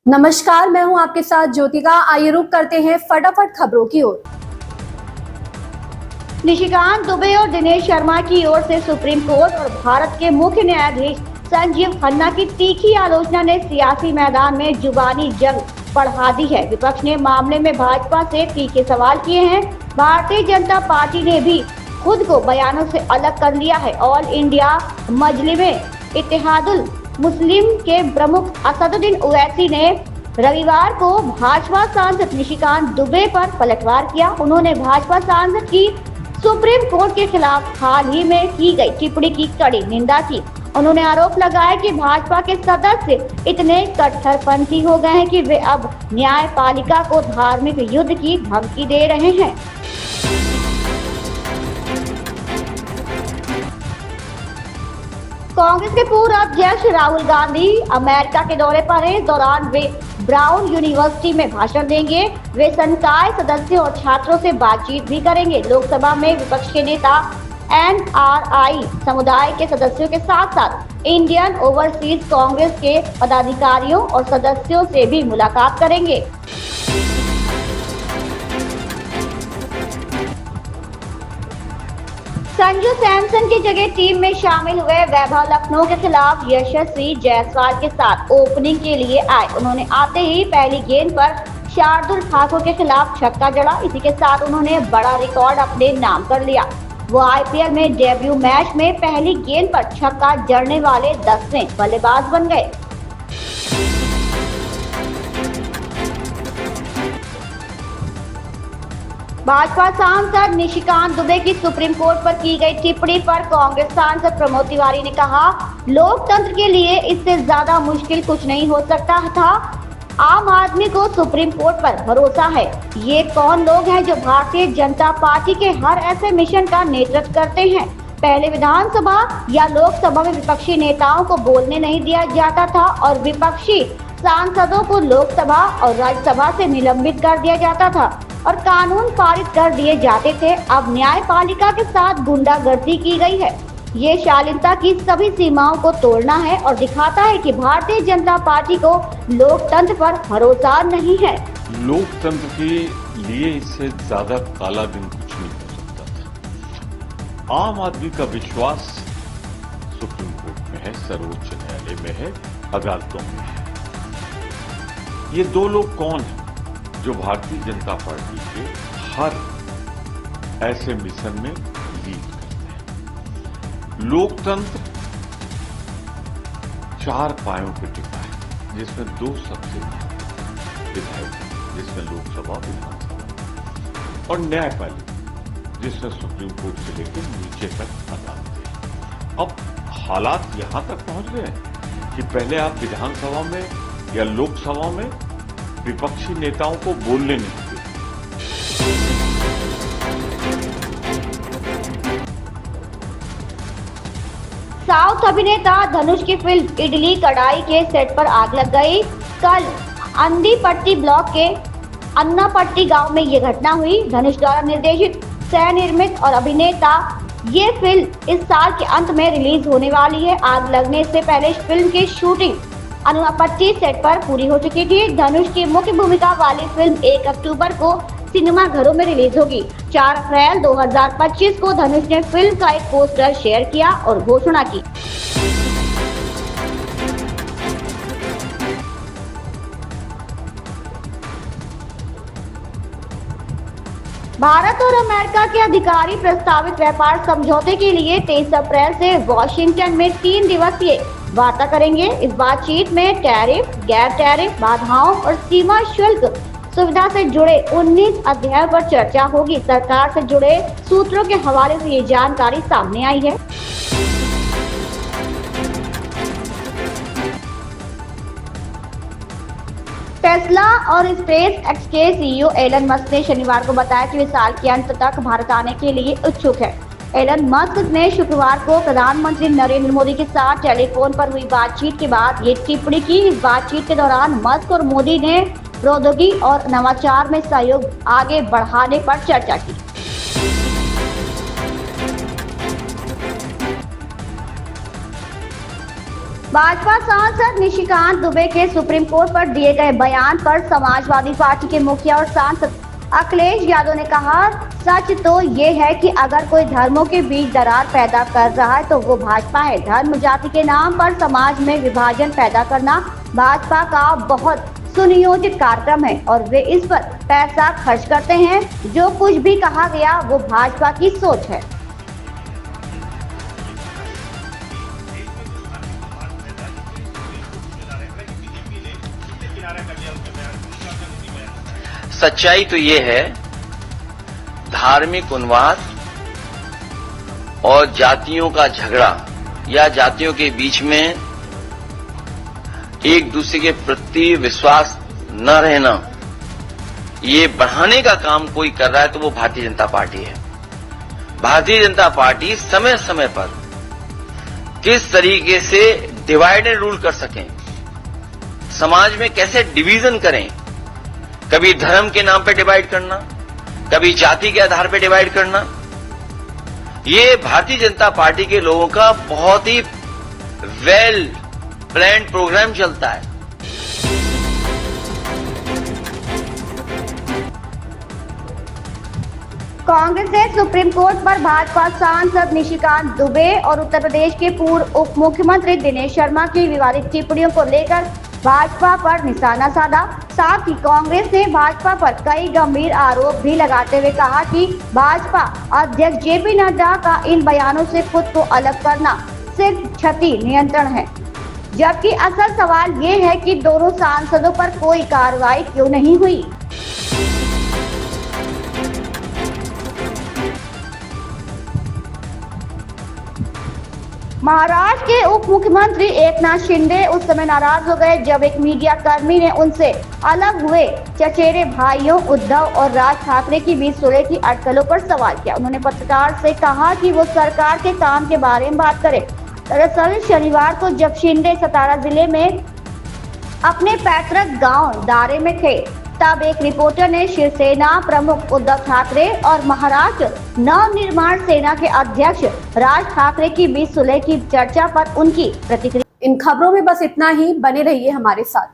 नमस्कार, मैं हूं आपके साथ ज्योतिका। आइए रुक करते हैं फटाफट खबरों की ओर। निशिकांत दुबे और दिनेश शर्मा की ओर से सुप्रीम कोर्ट और भारत के मुख्य न्यायाधीश संजीव खन्ना की तीखी आलोचना ने सियासी मैदान में जुबानी जंग बढ़ा दी है। विपक्ष ने मामले में भाजपा से तीखे सवाल किए हैं। भारतीय जनता पार्टी ने भी खुद को बयानों से अलग कर लिया है। ऑल इंडिया मजलिमे इत्तेहादुल मुस्लिम के प्रमुख असदुद्दीन ओवैसी ने रविवार को भाजपा सांसद निशिकांत दुबे पर पलटवार किया। उन्होंने भाजपा सांसद की सुप्रीम कोर्ट के खिलाफ हाल ही में की गई टिप्पणी की कड़ी निंदा की। उन्होंने आरोप लगाया कि भाजपा के सदस्य इतने कट्टरपंथी हो गए हैं कि वे अब न्यायपालिका को धार्मिक युद्ध की धमकी दे रहे हैं। कांग्रेस के पूर्व अध्यक्ष राहुल गांधी अमेरिका के दौरे पर हैं। इस दौरान वे ब्राउन यूनिवर्सिटी में भाषण देंगे। वे संकाय सदस्यों और छात्रों से बातचीत भी करेंगे। लोकसभा में विपक्ष के नेता एनआरआई समुदाय के सदस्यों के साथ साथ इंडियन ओवरसीज कांग्रेस के पदाधिकारियों और सदस्यों से भी मुलाकात करेंगे। संजू सैमसन की जगह टीम में शामिल हुए वैभव लखनऊ के खिलाफ यशस्वी जायसवाल के साथ ओपनिंग के लिए आए। उन्होंने आते ही पहली गेंद पर शार्दुल ठाकुर के खिलाफ छक्का जड़ा। इसी के साथ उन्होंने बड़ा रिकॉर्ड अपने नाम कर लिया। वो आईपीएल में डेब्यू मैच में पहली गेंद पर छक्का जड़ने वाले 10वें बल्लेबाज बन गए। भाजपा सांसद निशिकांत दुबे की सुप्रीम कोर्ट पर की गई टिप्पणी पर कांग्रेस सांसद प्रमोद तिवारी ने कहा, लोकतंत्र के लिए इससे ज्यादा मुश्किल कुछ नहीं हो सकता था। आम आदमी को सुप्रीम कोर्ट पर भरोसा है। ये कौन लोग हैं जो भारतीय जनता पार्टी के हर ऐसे मिशन का नेतृत्व करते हैं। पहले विधानसभा या लोकसभा में विपक्षी नेताओं को बोलने नहीं दिया जाता था और विपक्षी सांसदों को लोकसभा और राज्यसभा से निलंबित कर दिया जाता था और कानून पारित कर दिए जाते थे। अब न्यायपालिका के साथ गुंडागर्दी की गई है। ये शालीनता की सभी सीमाओं को तोड़ना है और दिखाता है कि भारतीय जनता पार्टी को लोकतंत्र पर भरोसा नहीं है। लोकतंत्र के लिए इससे ज्यादा काला दिन कुछ नहीं हो सकता था। आम आदमी का विश्वास सुप्रीम कोर्ट में है, सर्वोच्च न्यायालय में है, अदालतों में है। ये दो लोग कौन हैं जो भारतीय जनता पार्टी के हर ऐसे मिशन में लीड करते हैं। लोकतंत्र 4 पायों पर टिका है, जिसमें 2 सबसे विधायक, जिसमें लोकसभा, विधानसभा और न्यायपालिका, जिसमें सुप्रीम कोर्ट से लेकर नीचे तक अदालत है। अब हालात यहां तक पहुंच गए कि पहले आप विधानसभा में या लोकसभा में विपक्षी नेताओं को बोलने नहीं देते। साउथ अभिनेता धनुष की फिल्म इडली कढ़ाई के सेट पर आग लग गई। कल अंदीपट्टी ब्लॉक के अन्नापट्टी गांव में ये घटना हुई। धनुष द्वारा निर्देशित, सह निर्मित और अभिनेता ये फिल्म इस साल के अंत में रिलीज होने वाली है। आग लगने से पहले इस फिल्म की शूटिंग अन्नापट्टी सेट पर पूरी हो चुकी थी। धनुष की मुख्य भूमिका वाली फिल्म 1 अक्टूबर को सिनेमा घरों में रिलीज होगी। 4 अप्रैल 2025 को धनुष ने फिल्म का एक पोस्टर शेयर किया और घोषणा की। भारत और अमेरिका के अधिकारी प्रस्तावित व्यापार समझौते के लिए 23 अप्रैल से वॉशिंगटन में 3 दिवसीय वार्ता करेंगे। इस बातचीत में टैरिफ, गैर टैरिफ बाधाओं और सीमा शुल्क सुविधा से जुड़े 19 अध्यायों पर चर्चा होगी। सरकार से जुड़े सूत्रों के हवाले से ये जानकारी सामने आई है। टेस्ला और स्पेस एक्स के सीईओ एलन मस्क ने शनिवार को बताया कि वे साल के अंत तक भारत आने के लिए इच्छुक है। एलन मस्क ने शुक्रवार को प्रधानमंत्री नरेंद्र मोदी के साथ टेलीफोन पर हुई बातचीत के बाद ये टिप्पणी की। इस बातचीत के दौरान मस्क और मोदी ने प्रौद्योगिकी और नवाचार में सहयोग आगे बढ़ाने पर चर्चा की। भाजपा सांसद निशिकांत दुबे के सुप्रीम कोर्ट पर दिए गए बयान पर समाजवादी पार्टी के मुखिया और सांसद अखिलेश यादव ने कहा, सच तो ये है कि अगर कोई धर्मों के बीच दरार पैदा कर रहा है तो वो भाजपा है। धर्म जाति के नाम पर समाज में विभाजन पैदा करना भाजपा का बहुत सुनियोजित कार्यक्रम है और वे इस पर पैसा खर्च करते हैं। जो कुछ भी कहा गया वो भाजपा की सोच है। सच्चाई तो ये है, धार्मिक उन्माद और जातियों का झगड़ा या जातियों के बीच में एक दूसरे के प्रति विश्वास न रहना, ये बढ़ाने का काम कोई कर रहा है तो वो भारतीय जनता पार्टी है। भारतीय जनता पार्टी समय समय पर किस तरीके से डिवाइड एंड रूल कर सकें, समाज में कैसे डिवीजन करें, कभी धर्म के नाम पे डिवाइड करना, कभी जाति के आधार पे डिवाइड करना, ये भारतीय जनता पार्टी के लोगों का बहुत ही वेल प्लान्ड प्रोग्राम चलता है। कांग्रेस ने सुप्रीम कोर्ट पर भाजपा सांसद निशिकांत दुबे और उत्तर प्रदेश के पूर्व उप मुख्यमंत्री दिनेश शर्मा की विवादित टिप्पणियों को लेकर भाजपा पर निशाना साधा। साथ ही कांग्रेस ने भाजपा पर कई गंभीर आरोप भी लगाते हुए कहा कि भाजपा अध्यक्ष जेपी नड्डा का इन बयानों से खुद को अलग करना सिर्फ क्षति नियंत्रण है, जबकि असल सवाल ये है कि दोनों सांसदों पर कोई कार्रवाई क्यों नहीं हुई। महाराष्ट्र के उप मुख्यमंत्री एकनाथ शिंदे उस समय नाराज हो गए जब एक मीडिया कर्मी ने उनसे अलग हुए चचेरे भाइयों उद्धव और राज ठाकरे की बीच सुलह की अटकलों पर सवाल किया। उन्होंने पत्रकार से कहा कि वो सरकार के काम के बारे में बात करें। दरअसल शनिवार को जब शिंदे सतारा जिले में अपने पैतृक गांव दारे में थे, तब एक रिपोर्टर ने शिवसेना प्रमुख उद्धव ठाकरे और महाराष्ट्र नवनिर्माण सेना के अध्यक्ष राज ठाकरे की बीच सुलह की चर्चा पर उनकी प्रतिक्रिया। इन खबरों में बस इतना ही, बने रहिए हमारे साथ।